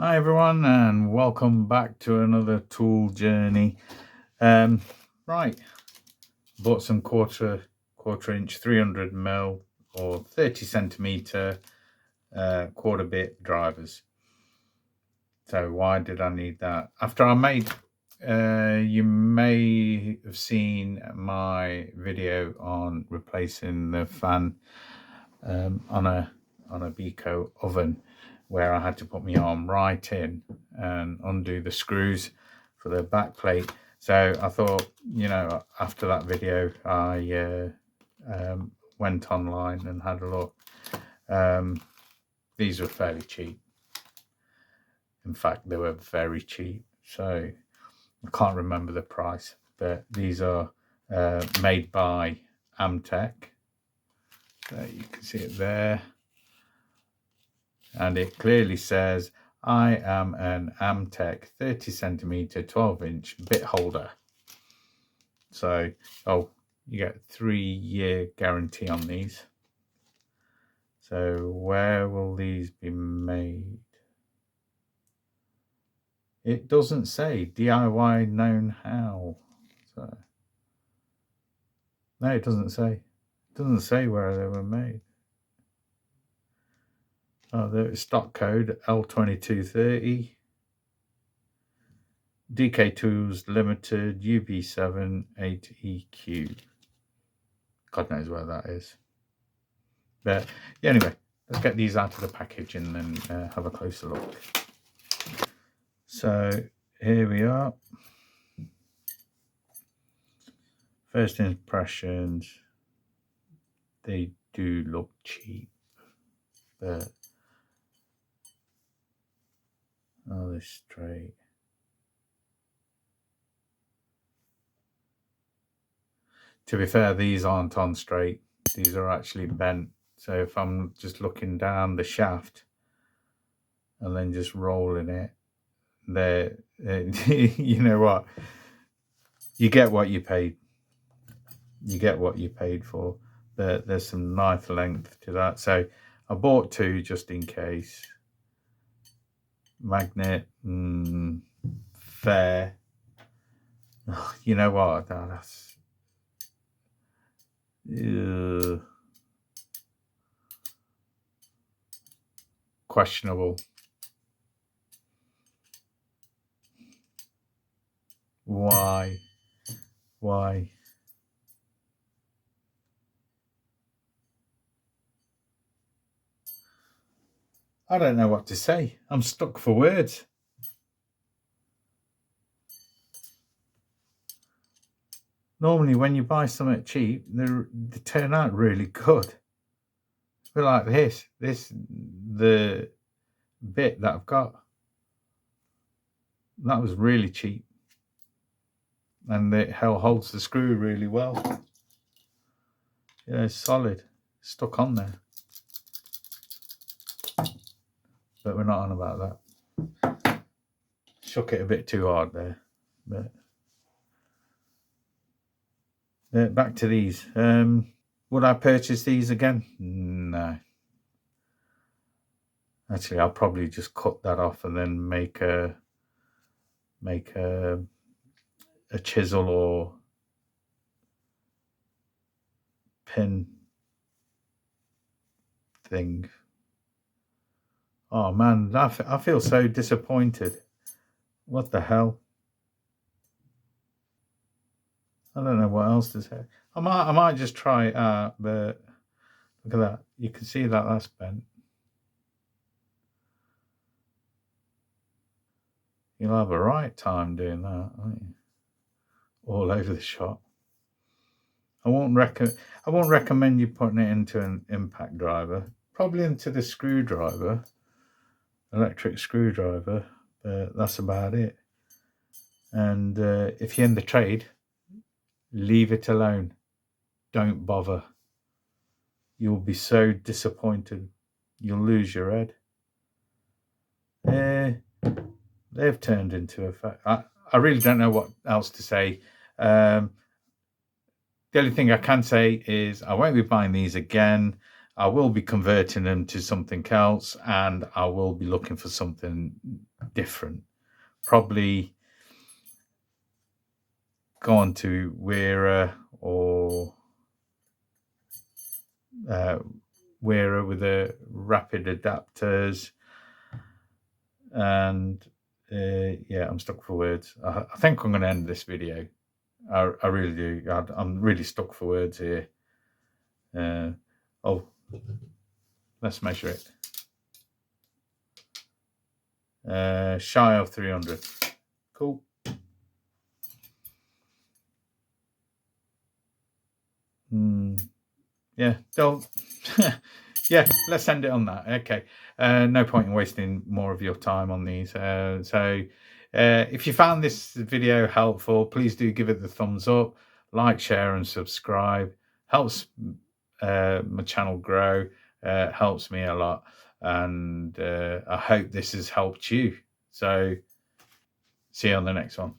Hi everyone, and welcome back to another tool journey. Right, bought some quarter inch 300mm or 30cm quarter bit drivers. So why did I need that? After I made, you may have seen my video on replacing the fan on a Beko oven, where I had to put my arm right in and undo the screws for the back plate. So I thought, after that video, I went online and had a look. These were fairly cheap. In fact, they were very cheap. So I can't remember the price, but these are made by Amtech. So you can see it there. And it clearly says, I am an Amtech 30cm 12-inch bit holder. So, you get a 3-year guarantee on these. So where will these be made? It doesn't say. DIY known how. So no, it doesn't say. It doesn't say where they were made. Oh, there's stock code L2230. DK Tools Limited UB7 8EQ. God knows where that is. But yeah, anyway, let's get these out of the package and then have a closer look. So here we are. First impressions, they do look cheap, but oh, they're straight. To be fair, these aren't on straight. These are actually bent. So if I'm just looking down the shaft and then just rolling it, there, you know what? You get what you paid. You get what you paid for. There's some knife length to that. So I bought two just in case. Magnet, fair. You know what? That's questionable. Why? I don't know what to say. I'm stuck for words. Normally when you buy something cheap, they turn out really good. But like the bit that I've got, that was really cheap. And it holds the screw really well. Yeah, it's solid. Stuck on there. But we're not on about that. Shook it a bit too hard there. But back to these. Would I purchase these again? No. Actually, I'll probably just cut that off and then make a chisel or pin thing. Oh man, I feel so disappointed. What the hell? I don't know what else to say. I might just try it out, but look at that. You can see that that's bent. You'll have a right time doing that, won't you? All over the shop. I won't recommend you putting it into an impact driver. Probably into the screwdriver, electric screwdriver, but that's about it. And if you're in the trade, leave it alone. Don't bother. You'll be so disappointed. You'll lose your head. They've turned into a fact. I really don't know what else to say. The only thing I can say is I won't be buying these again. I will be converting them to something else, and I will be looking for something different. Probably go on to Wearer or Wearer with the rapid adapters. And yeah, I'm stuck for words. I think I'm going to end this video. I really do. I'm really stuck for words here. Oh, let's measure it. Shy of 300. Cool. Yeah, don't. Yeah, let's end it on that. Okay. No point in wasting more of your time on these. If you found this video helpful, please do give it the thumbs up, like, share, and subscribe. Helps my channel grow. Helps me a lot, and I hope this has helped you. So, see you on the next one.